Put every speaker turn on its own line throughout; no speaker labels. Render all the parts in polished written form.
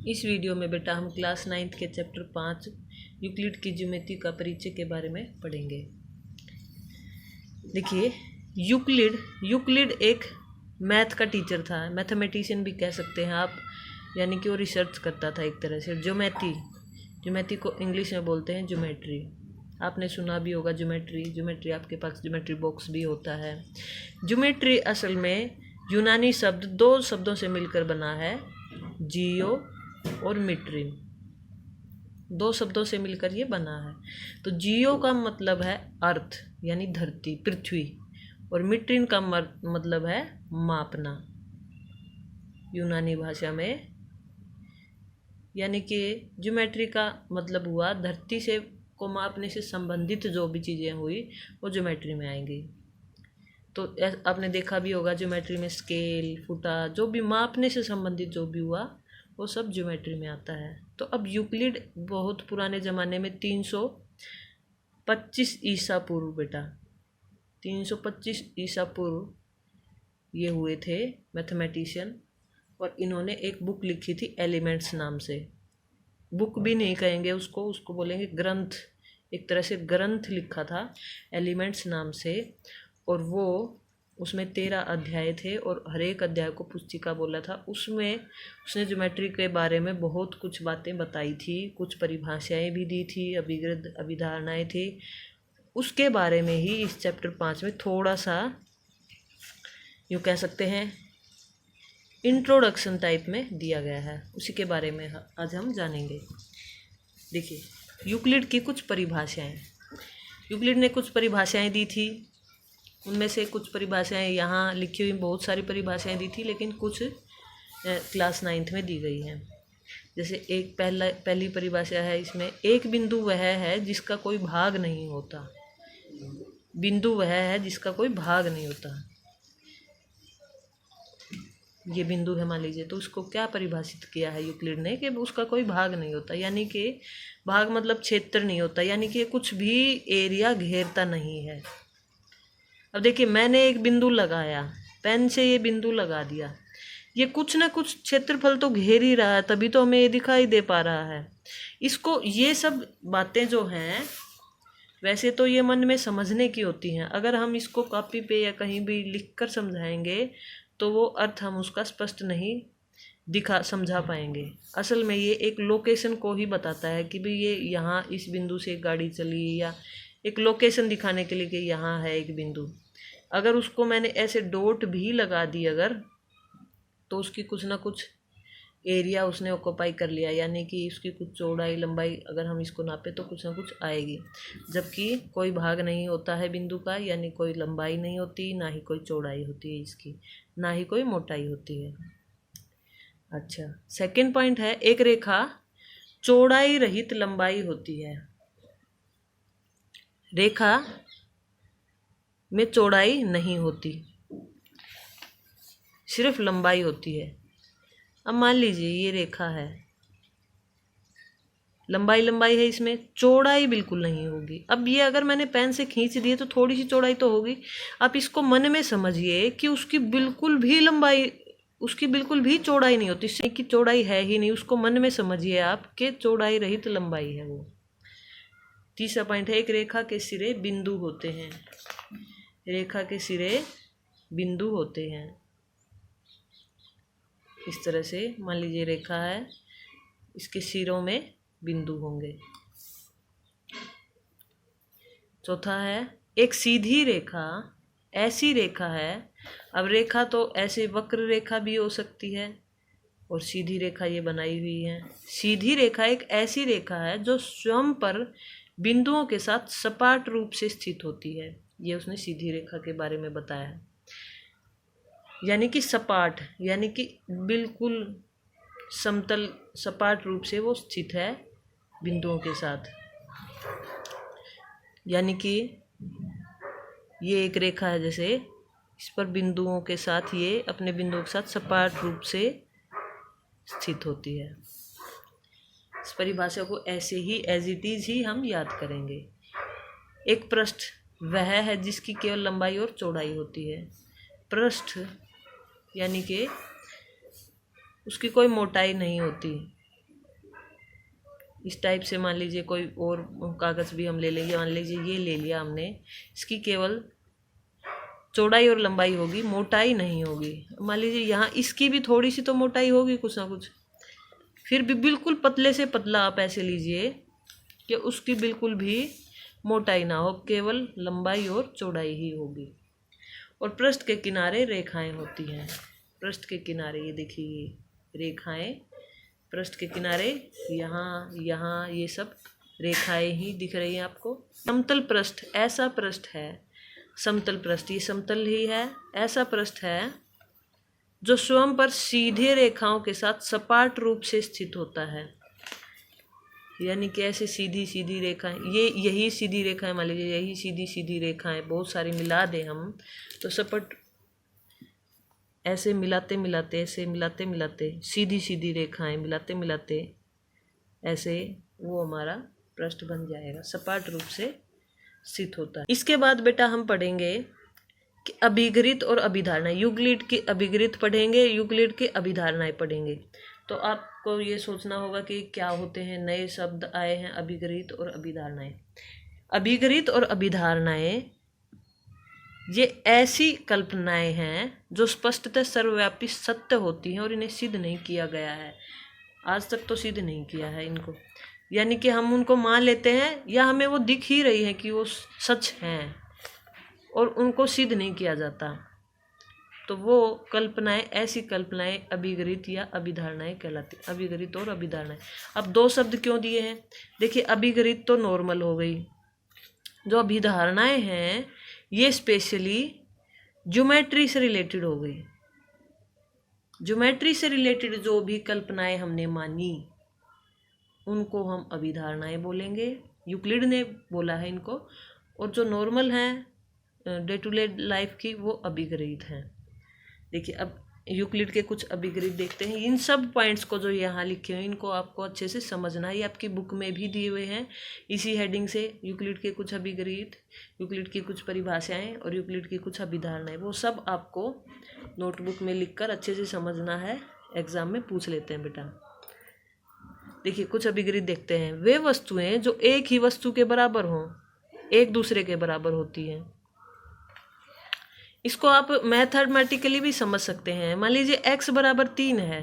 इस वीडियो में बेटा हम क्लास 9th के चैप्टर 5 यूक्लिड की ज्योमेट्री का परिचय के बारे में पढ़ेंगे। देखिए, यूक्लिड एक मैथ का टीचर था, मैथमेटिशियन भी कह सकते हैं आप, यानी कि वो रिसर्च करता था एक तरह से। ज्योमेट्री को इंग्लिश में बोलते हैं ज्योमेट्री। आपने सुना भी होगा ज्योमेट्री आपके पास ज्योमेट्री बॉक्स भी होता है। ज्योमेट्री असल में यूनानी शब्द दो शब्दों से मिलकर बना है, जियो और मिट्रिन। दो शब्दों से मिलकर ये बना है। तो जियो का मतलब है अर्थ यानी धरती, पृथ्वी, और मिट्रिन का मतलब है मापना यूनानी भाषा में। यानी कि ज्योमेट्री का मतलब हुआ धरती से को मापने से संबंधित जो भी चीज़ें हुई वो ज्योमेट्री में आएंगी। तो आपने देखा भी होगा ज्योमेट्री में स्केल, फुटा, जो भी मापने से संबंधित जो भी हुआ वो सब ज्योमेट्री में आता है। तो अब यूक्लिड बहुत पुराने ज़माने में 325 ईसा पूर्व बेटा 325 ईसा पूर्व ये हुए थे मैथमेटिशियन, और इन्होंने एक बुक लिखी थी एलिमेंट्स नाम से। बुक भी नहीं कहेंगे उसको बोलेंगे ग्रंथ, एक तरह से ग्रंथ लिखा था एलिमेंट्स नाम से। और वो उसमें 13 अध्याय थे और हर एक अध्याय को पुस्तिका बोला था। उसमें उसने ज्योमेट्री के बारे में बहुत कुछ बातें बताई थी, कुछ परिभाषाएं भी दी थी, अभिधारणाएं थी। उसके बारे में ही इस चैप्टर 5 में थोड़ा सा यूँ कह सकते हैं इंट्रोडक्शन टाइप में दिया गया है। उसी के बारे में आज हम जानेंगे। देखिए, यूक्लिड की कुछ परिभाषाएं। यूक्लिड ने कुछ परिभाषाएं दी थी, उनमें से कुछ परिभाषाएं यहाँ लिखी हुई, बहुत सारी परिभाषाएं दी थी, लेकिन कुछ क्लास 9th में दी गई हैं। जैसे एक पहली परिभाषा है इसमें, एक बिंदु वह है जिसका कोई भाग नहीं होता। बिंदु वह है जिसका कोई भाग नहीं होता। ये बिंदु है मान लीजिए, तो उसको क्या परिभाषित किया है यूक्लिड ने कि उसका कोई भाग नहीं होता, यानी कि भाग मतलब क्षेत्र नहीं होता, यानी कि कुछ भी एरिया घेरता नहीं है। अब देखिए, मैंने एक बिंदु लगाया, पेन से ये बिंदु लगा दिया, ये कुछ ना कुछ क्षेत्रफल तो घेर ही रहा है, तभी तो हमें ये दिखाई दे पा रहा है। इसको, ये सब बातें जो हैं वैसे तो ये मन में समझने की होती हैं, अगर हम इसको कॉपी पे या कहीं भी लिख कर समझाएंगे तो वो अर्थ हम उसका स्पष्ट नहीं समझा पाएंगे। असल में ये एक लोकेशन को ही बताता है कि भाई ये यहाँ इस बिंदु से गाड़ी चली, या एक लोकेशन दिखाने के लिए कि यहाँ है एक बिंदु। अगर उसको मैंने ऐसे डॉट भी लगा दी अगर, तो उसकी कुछ ना कुछ एरिया उसने ऑक्यूपाई कर लिया, यानी कि उसकी कुछ चौड़ाई लंबाई अगर हम इसको नापे तो कुछ ना कुछ आएगी। जबकि कोई भाग नहीं होता है बिंदु का, यानी कोई लंबाई नहीं होती, ना ही कोई चौड़ाई होती है इसकी, ना ही कोई मोटाई होती है। अच्छा, सेकंड पॉइंट है, एक रेखा चौड़ाई रहित लंबाई होती है। रेखा में चौड़ाई नहीं होती, सिर्फ लंबाई होती है। अब मान लीजिए ये रेखा है, लंबाई है, इसमें चौड़ाई बिल्कुल नहीं होगी। अब ये अगर मैंने पेन से खींच दिए तो थोड़ी सी चौड़ाई तो होगी। आप इसको मन में समझिए कि उसकी बिल्कुल भी चौड़ाई नहीं होती, इससे की चौड़ाई है ही नहीं। उसको मन में समझिए आप कि चौड़ाई रहित लंबाई है वो। तीसरा पॉइंट है, एक रेखा के सिरे बिंदु होते हैं। रेखा के सिरे बिंदु होते हैं इस तरह से। मान लीजिए रेखा है, इसके सिरों में बिंदु होंगे। चौथा है, एक सीधी रेखा ऐसी रेखा है। अब रेखा तो ऐसे वक्र रेखा भी हो सकती है और सीधी रेखा ये बनाई हुई है। सीधी रेखा एक ऐसी रेखा है जो स्वयं पर बिंदुओं के साथ सपाट रूप से स्थित होती है। ये उसने सीधी रेखा के बारे में बताया है, यानी कि सपाट, यानी कि बिल्कुल समतल सपाट रूप से वो स्थित है बिंदुओं के साथ। यानी कि ये एक रेखा है, जैसे इस पर बिंदुओं के साथ, ये अपने बिंदुओं के साथ सपाट रूप से स्थित होती है। इस परिभाषा को ऐसे ही एज इट इज ही हम याद करेंगे। एक पृष्ठ वह है जिसकी केवल लंबाई और चौड़ाई होती है। पृष्ठ यानी कि उसकी कोई मोटाई नहीं होती, इस टाइप से मान लीजिए कोई और कागज़ भी हम ले लेंगे। मान लीजिए ये ले लिया हमने, इसकी केवल चौड़ाई और लंबाई होगी, मोटाई नहीं होगी। मान लीजिए यहाँ इसकी भी थोड़ी सी तो मोटाई होगी कुछ ना कुछ, फिर भी बिल्कुल पतले से पतला आप ऐसे लीजिए कि उसकी बिल्कुल भी मोटाई ना हो, केवल लंबाई और चौड़ाई ही होगी। और पृष्ठ के किनारे रेखाएं होती हैं। पृष्ठ के किनारे ये देखिए रेखाएं, पृष्ठ के किनारे यहाँ यहाँ ये सब रेखाएं ही दिख रही हैं आपको। समतल पृष्ठ ऐसा पृष्ठ है, समतल पृष्ठ ये समतल ही है, ऐसा पृष्ठ है जो स्वयं पर सीधे रेखाओं के साथ सपाट रूप से स्थित होता है। यानी कि ऐसे सीधी सीधी रेखाएं, ये यही सीधी रेखाएं, मान लीजिए यही सीधी सीधी रेखाएं बहुत सारी मिला दें हम तो सपाट, ऐसे मिलाते मिलाते, ऐसे मिलाते मिलाते, सीधी सीधी रेखाएं मिलाते मिलाते ऐसे वो हमारा पृष्ठ बन जाएगा, सपाट रूप से स्थित होता है। इसके बाद बेटा हम पढ़ेंगे कि अभिगृहित और अभिधारणाएं। यूक्लिड की अभिगृहित पढ़ेंगे, यूक्लिड की अभिधारणाएं पढ़ेंगे। तो आपको ये सोचना होगा कि क्या होते हैं, नए शब्द आए हैं अभिगृहित और अभिधारणाएं। अभिगृहित और अभिधारणाएं ये ऐसी कल्पनाएं हैं जो स्पष्टतः सर्वव्यापी सत्य होती हैं और इन्हें सिद्ध नहीं किया गया है, आज तक तो सिद्ध नहीं किया है इनको। यानी कि हम उनको मान लेते हैं या हमें वो दिख ही रही है कि वो सच हैं और उनको सिद्ध नहीं किया जाता। तो वो कल्पनाएं, ऐसी कल्पनाएं अभिगृहित या अभिधारणाएं कहलाती, अभिगृहित और अभिधारणाएं। अब दो शब्द क्यों दिए हैं, देखिए अभिगृहित तो नॉर्मल हो गई, जो अभिधारणाएं हैं ये स्पेशली ज्योमेट्री से रिलेटेड हो गई। ज्योमेट्री से रिलेटेड जो भी कल्पनाएं हमने मानी उनको हम अभिधारणाएं बोलेंगे, यूक्लिड ने बोला है इनको। और जो नॉर्मल हैं डे टू डे लाइफ की वो अभिगृहित हैं। देखिए अब यूक्लिड के कुछ अभिगृहित देखते हैं। इन सब पॉइंट्स को जो यहाँ लिखे हैं इनको आपको अच्छे से समझना है, ये आपकी बुक में भी दिए हुए हैं इसी हेडिंग से, यूक्लिड के कुछ अभिगृहित, यूक्लिड की कुछ परिभाषाएं और यूक्लिड की कुछ अभिधारणाएं, वो सब आपको नोटबुक में लिखकर अच्छे से समझना है, एग्जाम में पूछ लेते हैं बेटा। देखिए कुछ अभिगृहित देखते हैं। वे वस्तुएं जो एक ही वस्तु के बराबर हों, एक दूसरे के बराबर होती हैं। इसको आप मैथमेटिकली भी समझ सकते हैं। मान लीजिए x बराबर 3 है,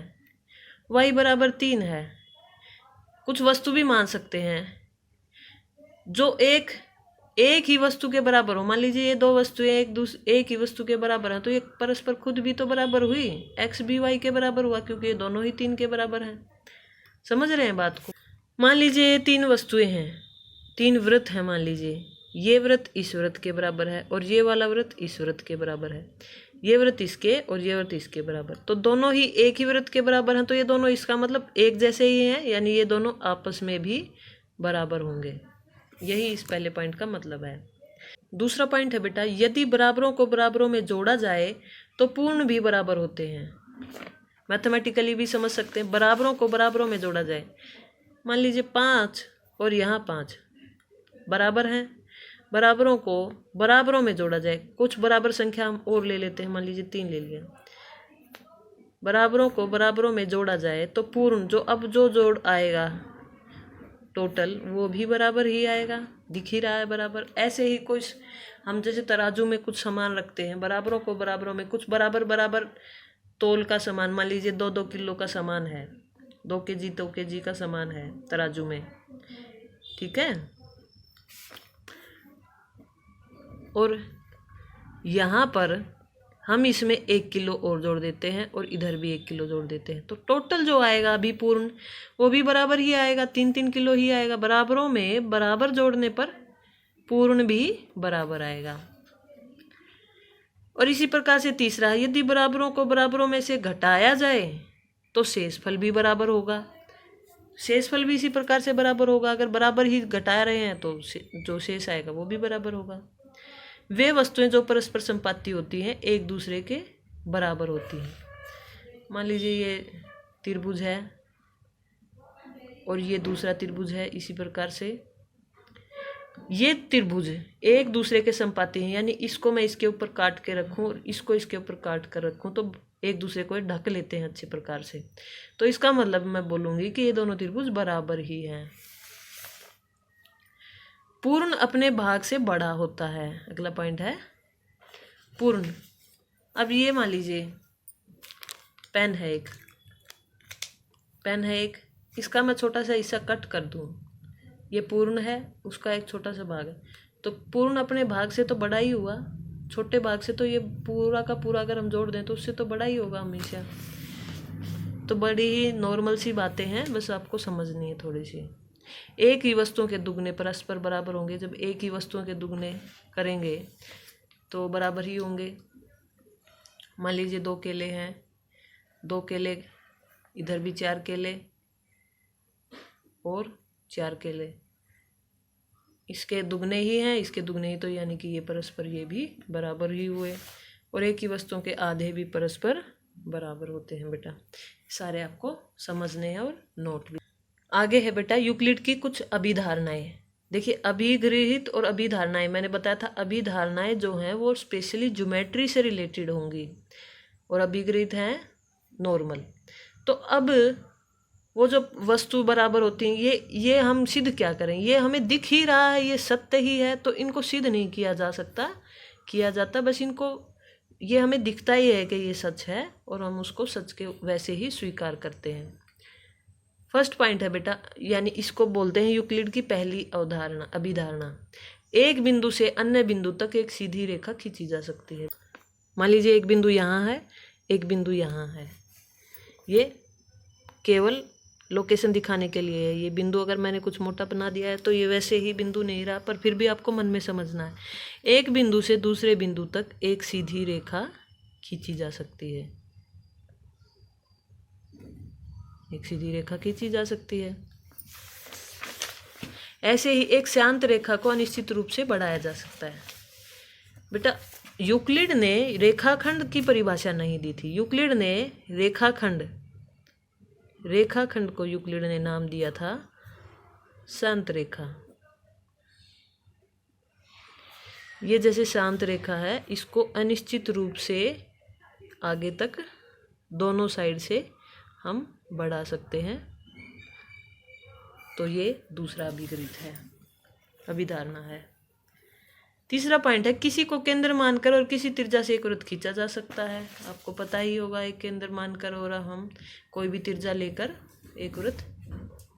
y बराबर 3 है। कुछ वस्तु भी मान सकते हैं जो एक ही वस्तु के बराबर हो। मान लीजिए ये दो वस्तुएं एक ही वस्तु के बराबर हैं तो ये परस्पर खुद भी तो बराबर हुई, x भी y के बराबर हुआ क्योंकि ये दोनों ही 3 के बराबर हैं। समझ रहे हैं बात को। मान लीजिए ये 3 वस्तुएं हैं, 3 वृत्त हैं। मान लीजिए ये वृत्त इस वृत्त के बराबर है और ये वाला वृत्त इस वृत्त के बराबर है, ये वृत्त इसके और ये वृत्त इसके बराबर, तो दोनों ही एक ही वृत्त के बराबर हैं। तो ये दोनों इसका मतलब एक जैसे ही हैं, यानी ये दोनों आपस में भी बराबर होंगे। यही इस पहले पॉइंट का मतलब है। दूसरा पॉइंट है बेटा, यदि बराबरों को बराबरों में जोड़ा जाए तो पूर्ण भी बराबर होते हैं। मैथमेटिकली भी समझ सकते हैं, बराबरों को बराबरों में जोड़ा जाए। मान लीजिए 5 और यहाँ 5 बराबर हैं, बराबरों को बराबरों में जोड़ा जाए। कुछ बराबर संख्या हम और ले लेते हैं, मान लीजिए 3 ले लिया। बराबरों को बराबरों में जोड़ा जाए तो पूर्ण जो जोड़ आएगा टोटल वो भी बराबर ही आएगा, दिख ही रहा है बराबर। ऐसे ही कुछ हम जैसे तराजू में कुछ सामान रखते हैं, बराबरों को बराबरों में, कुछ बराबर तोल का सामान, मान लीजिए 2-2 किलो का सामान है, 2 केजी का सामान है तराजू में, ठीक है। और यहाँ पर हम इसमें 1 किलो और जोड़ देते हैं और इधर भी 1 किलो जोड़ देते हैं, तो टोटल जो आएगा अभी पूर्ण वो भी बराबर ही आएगा, 3-3 किलो ही आएगा। बराबरों में बराबर जोड़ने पर पूर्ण भी बराबर आएगा। और इसी प्रकार से तीसरा है, यदि बराबरों को बराबरों में से घटाया जाए तो शेषफल भी बराबर होगा। शेषफल भी इसी प्रकार से बराबर होगा। अगर बराबर ही घटा रहे हैं तो जो शेष आएगा वो भी बराबर होगा। वे वस्तुएं जो परस्पर संपाती होती हैं एक दूसरे के बराबर होती हैं। मान लीजिए ये त्रिभुज है और ये दूसरा त्रिभुज है, इसी प्रकार से ये त्रिभुज एक दूसरे के संपाती हैं, यानी इसको मैं इसके ऊपर काट के रखूं और इसको इसके ऊपर काट कर रखूं तो एक दूसरे को ढक लेते हैं अच्छे प्रकार से। तो इसका मतलब मैं बोलूँगी कि ये दोनों त्रिभुज बराबर ही हैं। पूर्ण अपने भाग से बड़ा होता है। अगला पॉइंट है पूर्ण। अब ये मान लीजिए पेन है एक, इसका मैं छोटा सा हिस्सा कट कर दूं, ये पूर्ण है, उसका एक छोटा सा भाग है, तो पूर्ण अपने भाग से तो बड़ा ही हुआ, छोटे भाग से तो ये पूरा का पूरा अगर हम जोड़ दें तो उससे तो बड़ा ही होगा हमेशा। तो बड़ी ही नॉर्मल सी बातें हैं, बस आपको समझनी है थोड़ी सी। एक ही वस्तुओं के दुगने परस्पर बराबर होंगे। जब एक ही वस्तुओं के दुगने करेंगे तो बराबर ही होंगे। मान लीजिए 2 केले हैं, 2 केले, इधर भी 4 केले और 4 केले, इसके दुगने ही हैं, इसके दुगने ही, तो यानी कि ये परस्पर ये भी बराबर ही हुए। और एक ही वस्तुओं के आधे भी परस्पर बराबर होते हैं बेटा। सारे आपको समझने हैं और नोट भी। आगे है बेटा यूक्लिड की कुछ अभिधारणाएं। देखिए अभिगृहित और अभिधारणाएं, मैंने बताया था अभिधारणाएं जो हैं वो स्पेशली ज्योमेट्री से रिलेटेड होंगी और अभिगृहित हैं नॉर्मल। तो अब वो जो वस्तु बराबर होती हैं ये हम सिद्ध क्या करें, ये हमें दिख ही रहा है, ये सत्य ही है, तो इनको सिद्ध नहीं किया जा सकता, किया जाता, बस इनको ये हमें दिखता ही है कि ये सच है और हम उसको सच के वैसे ही स्वीकार करते हैं। फर्स्ट पॉइंट है बेटा, यानी इसको बोलते हैं यूक्लिड की पहली अवधारणा अभिधारणा। एक बिंदु से अन्य बिंदु तक एक सीधी रेखा खींची जा सकती है। मान लीजिए एक बिंदु यहाँ है, एक बिंदु यहाँ है, ये केवल लोकेशन दिखाने के लिए है। ये बिंदु अगर मैंने कुछ मोटा बना दिया है तो ये वैसे ही बिंदु नहीं रहा, पर फिर भी आपको मन में समझना है। एक बिंदु से दूसरे बिंदु तक एक सीधी रेखा खींची जा सकती है, एक सीधी रेखा खींची जा सकती है। ऐसे ही एक शांत रेखा को अनिश्चित रूप से बढ़ाया जा सकता है। बेटा यूक्लिड ने रेखाखंड की परिभाषा नहीं दी थी, यूक्लिड ने रेखाखंड को यूक्लिड ने नाम दिया था शांत रेखा। ये जैसे शांत रेखा है, इसको अनिश्चित रूप से आगे तक दोनों साइड से हम बढ़ा सकते हैं, तो ये दूसरा अभिगृहित है, अभिधारणा है। तीसरा पॉइंट है किसी को केंद्र मानकर और किसी त्रिज्या से एक वृत्त खींचा जा सकता है। आपको पता ही होगा एक केंद्र मानकर और हम कोई भी त्रिज्या लेकर एक वृत्त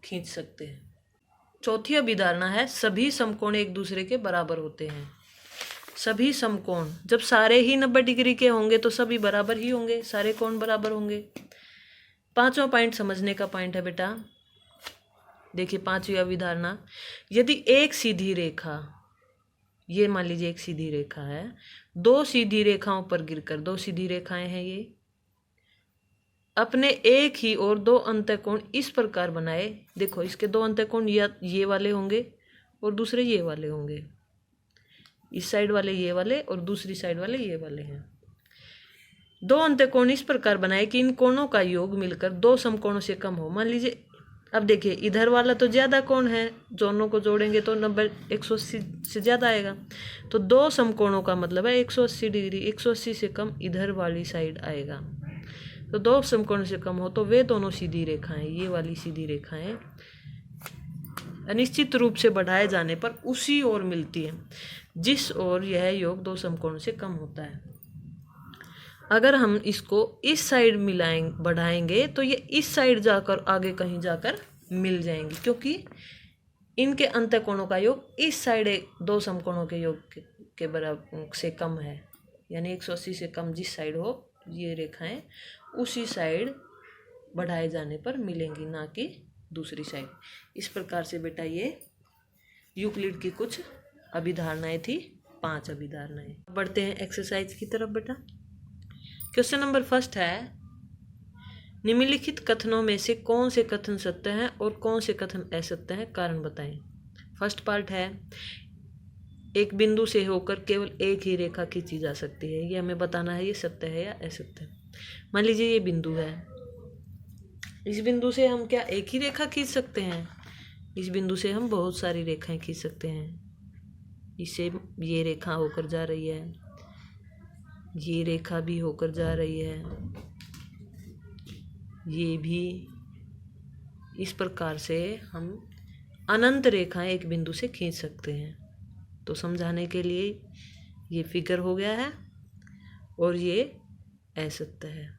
खींच सकते हैं। चौथी अभिधारणा है सभी समकोण एक दूसरे के बराबर होते हैं। सभी समकोण, जब सारे ही 90 डिग्री के होंगे तो सभी बराबर ही होंगे, सारे कोण बराबर होंगे। पांचवा पॉइंट समझने का पॉइंट है बेटा, देखिए पांचवी अभिधारणा, यदि एक सीधी रेखा, ये मान लीजिए एक सीधी रेखा है, दो सीधी रेखाओं पर गिरकर, दो सीधी रेखाएं हैं ये, अपने एक ही और दो अंतःकोण इस प्रकार बनाए, देखो इसके दो अंतःकोण ये वाले होंगे और दूसरे ये वाले होंगे, इस साइड वाले ये वाले और दूसरी साइड वाले ये वाले हैं। दो अंतःकोण इस प्रकार बनाए कि इन कोणों का योग मिलकर दो समकोणों से कम हो। मान लीजिए अब देखिए इधर वाला तो ज़्यादा कोण है, दोनों को जोड़ेंगे तो 90 180 से ज़्यादा आएगा, तो दो समकोणों का मतलब है 180 डिग्री, 180 से कम इधर वाली साइड आएगा। तो दो समकोण से कम हो तो वे दोनों सीधी रेखाएं, ये वाली सीधी रेखाएं अनिश्चित रूप से बढ़ाए जाने पर उसी ओर मिलती है जिस ओर यह योग दो समकोण से कम होता है। अगर हम इसको इस साइड बढ़ाएंगे तो ये इस साइड जाकर आगे कहीं जाकर मिल जाएंगी, क्योंकि इनके अंतःकोणों का योग इस साइड दो समकोणों के योग के बराबर से कम है, यानी 180 से कम जिस साइड हो ये रेखाएं उसी साइड बढ़ाए जाने पर मिलेंगी, ना कि दूसरी साइड। इस प्रकार से बेटा ये यूक्लिड की कुछ अभिधारणाएं थी, 5 अभिधारणाएं। बढ़ते हैं एक्सरसाइज की तरफ बेटा। क्वेश्चन नंबर फर्स्ट है, निम्नलिखित कथनों में से कौन से कथन सत्य हैं और कौन से कथन असत्य हैं, कारण बताएं। फर्स्ट पार्ट है, एक बिंदु से होकर केवल एक ही रेखा खींची जा सकती है, ये हमें बताना है ये सत्य है या असत्य। मान लीजिए ये बिंदु है, इस बिंदु से हम क्या एक ही रेखा खींच सकते हैं? इस बिंदु से हम बहुत सारी रेखाएं खींच सकते हैं। इससे ये रेखा होकर जा रही है, ये रेखा भी होकर जा रही है, ये भी, इस प्रकार से हम अनंत रेखाएं एक बिंदु से खींच सकते हैं। तो समझाने के लिए ये फिगर हो गया है और ये असत्य है,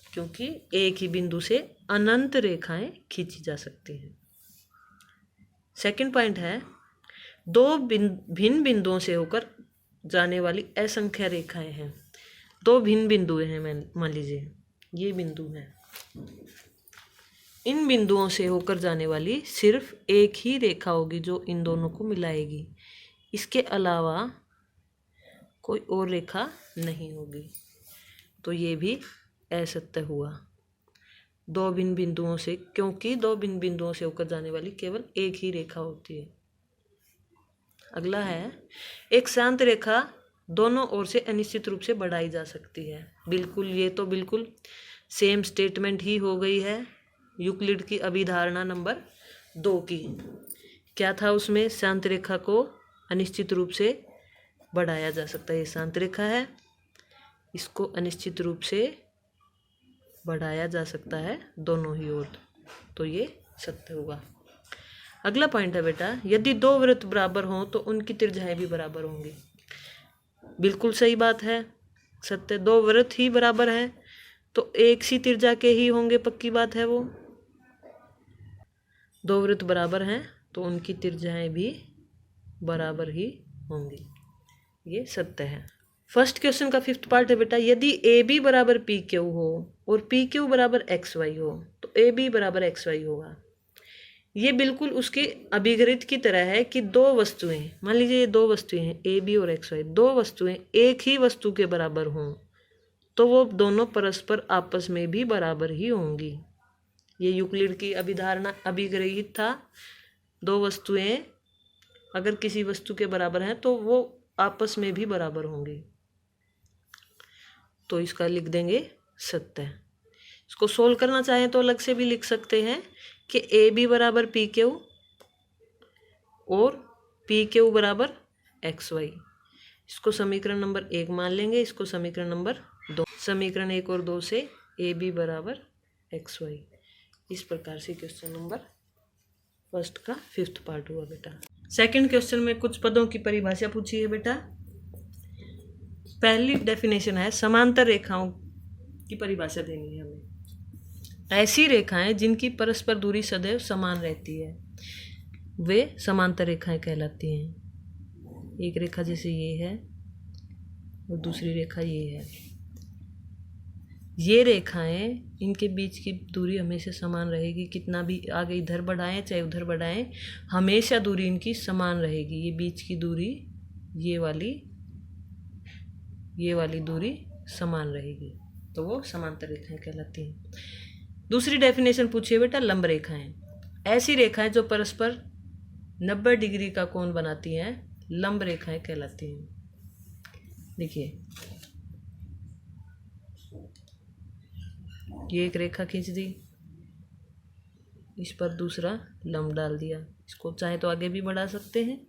क्योंकि एक ही बिंदु से अनंत रेखाएं खींची जा सकती हैं। सेकंड पॉइंट है, दो भिन्न बिंदुओं से होकर जाने वाली असंख्य रेखाएं हैं। दो भिन्न बिंदु हैं, मान लीजिए ये बिंदु है, इन बिंदुओं से होकर जाने वाली सिर्फ एक ही रेखा होगी जो इन दोनों को मिलाएगी, इसके अलावा कोई और रेखा नहीं होगी। तो ये भी असत्य हुआ। दो भिन्न बिंदुओं से, क्योंकि दो भिन्न बिंदुओं से होकर जाने वाली केवल एक ही रेखा होती है। अगला है, एक शांत रेखा दोनों ओर से अनिश्चित रूप से बढ़ाई जा सकती है। बिल्कुल, ये तो बिल्कुल सेम स्टेटमेंट ही हो गई है यूक्लिड की अभिधारणा नंबर 2 की। क्या था उसमें? शांत रेखा को अनिश्चित रूप से बढ़ाया जा सकता है। ये शांत रेखा है, इसको अनिश्चित रूप से बढ़ाया जा सकता है दोनों ही ओर। तो ये सत्य हुआ। अगला पॉइंट है बेटा, यदि दो वृत्त बराबर हों तो उनकी त्रिज्याएं भी बराबर होंगी। बिल्कुल सही बात है, सत्य। दो वृत्त ही बराबर हैं तो एक सी त्रिज्या के ही होंगे, पक्की बात है वो। दो वृत्त बराबर हैं तो उनकी त्रिज्याएं भी बराबर ही होंगी, ये सत्य है। फर्स्ट क्वेश्चन का 5th पार्ट है बेटा, यदि ए बी बराबर पी क्यू हो और पी क्यू बराबर एक्स वाई हो तो ए बी बराबर एक्स वाई होगा। ये बिल्कुल उसके अभिगरित की तरह है कि दो वस्तुएं, मान लीजिए ये दो वस्तुएं हैं ए बी और एक्स वाई, दो वस्तुएं एक ही वस्तु के बराबर हों तो वो दोनों परस्पर आपस में भी बराबर ही होंगी। ये यूक्लिड की अभिधारणा अभिगृहित था। दो वस्तुएं अगर किसी वस्तु के बराबर हैं तो वो आपस में भी बराबर होंगी। तो इसका लिख देंगे सत्य। इसको सोल्व करना चाहें तो अलग से भी लिख सकते हैं कि ए बी बराबर पी क्यू और पी क्यू बराबर एक्स वाई। इसको समीकरण नंबर 1 मान लेंगे, इसको समीकरण नंबर 2। समीकरण 1 और 2 से ए बी बराबर एक्स वाई। इस प्रकार से क्वेश्चन नंबर फर्स्ट का 5th पार्ट हुआ बेटा। सेकंड क्वेश्चन में कुछ पदों की परिभाषा पूछी है बेटा। पहली डेफिनेशन है, समांतर रेखाओं की परिभाषा देनी है हमें। ऐसी रेखाएं जिनकी परस्पर दूरी सदैव समान रहती है वे समांतर रेखाएं कहलाती हैं। एक रेखा जैसे ये है और दूसरी रेखा ये है, ये रेखाएं, इनके बीच की दूरी हमेशा समान रहेगी। कितना भी आगे इधर बढ़ाएं चाहे उधर बढ़ाएं, हमेशा दूरी इनकी समान रहेगी। ये बीच की दूरी, ये वाली दूरी समान रहेगी, तो वो समांतर रेखाएं कहलाती हैं। दूसरी डेफिनेशन पूछिए बेटा, लंब रेखाएं। ऐसी रेखाएं जो परस्पर 90 डिग्री का कोण बनाती हैं लंब रेखाएं कहलाती हैं। देखिए, ये एक रेखा खींच दी, इस पर दूसरा लंब डाल दिया। इसको चाहे तो आगे भी बढ़ा सकते हैं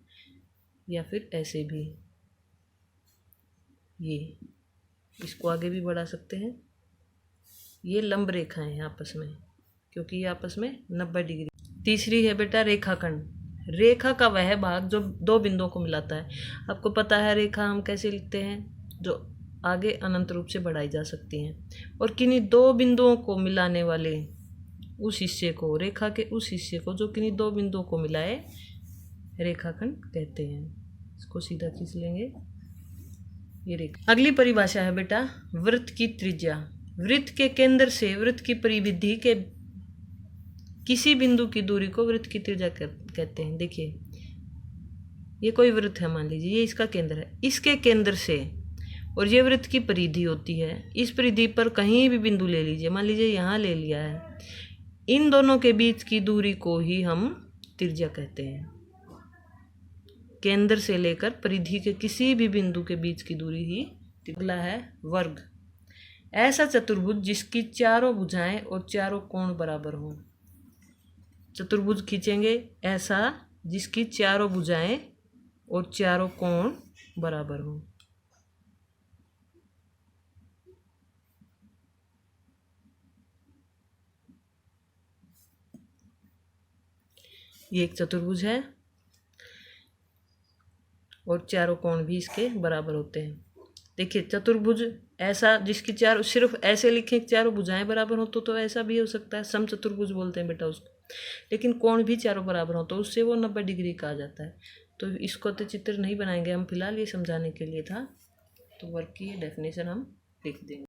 या फिर ऐसे भी, ये इसको आगे भी बढ़ा सकते हैं। ये लंब रेखाएं हैं आपस में, क्योंकि ये आपस में 90 डिग्री। तीसरी है बेटा रेखाखंड। रेखा का वह भाग जो दो बिंदुओं को मिलाता है। आपको पता है रेखा हम कैसे लिखते हैं, जो आगे अनंत रूप से बढ़ाई जा सकती हैं, और किन्हीं दो बिंदुओं को मिलाने वाले उस हिस्से को, रेखा के उस हिस्से को जो किन्हीं दो बिंदुओं को मिलाए, रेखाखंड कहते हैं। इसको सीधा खींच लेंगे, ये रेखा। अगली परिभाषा है बेटा, वृत्त की त्रिज्या। वृत्त के केंद्र से वृत्त की परिधि के किसी बिंदु की दूरी को वृत्त की त्रिज्या कहते हैं। देखिए, ये कोई वृत्त है, मान लीजिए ये इसका केंद्र है, इसके केंद्र से, और ये वृत्त की परिधि होती है। इस परिधि पर कहीं भी बिंदु ले लीजिए, मान लीजिए यहाँ ले लिया है, इन दोनों के बीच की दूरी को ही हम त्रिज्या कहते हैं। केंद्र से लेकर परिधि के किसी भी बिंदु के बीच की दूरी ही। अगला है वर्ग। ऐसा चतुर्भुज जिसकी चारों भुजाएं और चारों कोण बराबर हों। चतुर्भुज खींचेंगे ऐसा जिसकी चारों भुजाएं और चारों कोण बराबर हों। ये एक चतुर्भुज है और चारों कोण भी इसके बराबर होते हैं। देखिए चतुर्भुज ऐसा जिसकी चार सिर्फ ऐसे लिखें चारों भुजाएं बराबर हो तो ऐसा भी हो सकता है, समचतुर्भुज बोलते हैं बेटा उसको। लेकिन कोण भी चारों बराबर हो तो उससे वो 90 डिग्री का आ जाता है। तो इसको तो चित्र नहीं बनाएंगे हम, फिलहाल ये समझाने के लिए था। तो वर्क की डेफिनेशन हम लिख देंगे।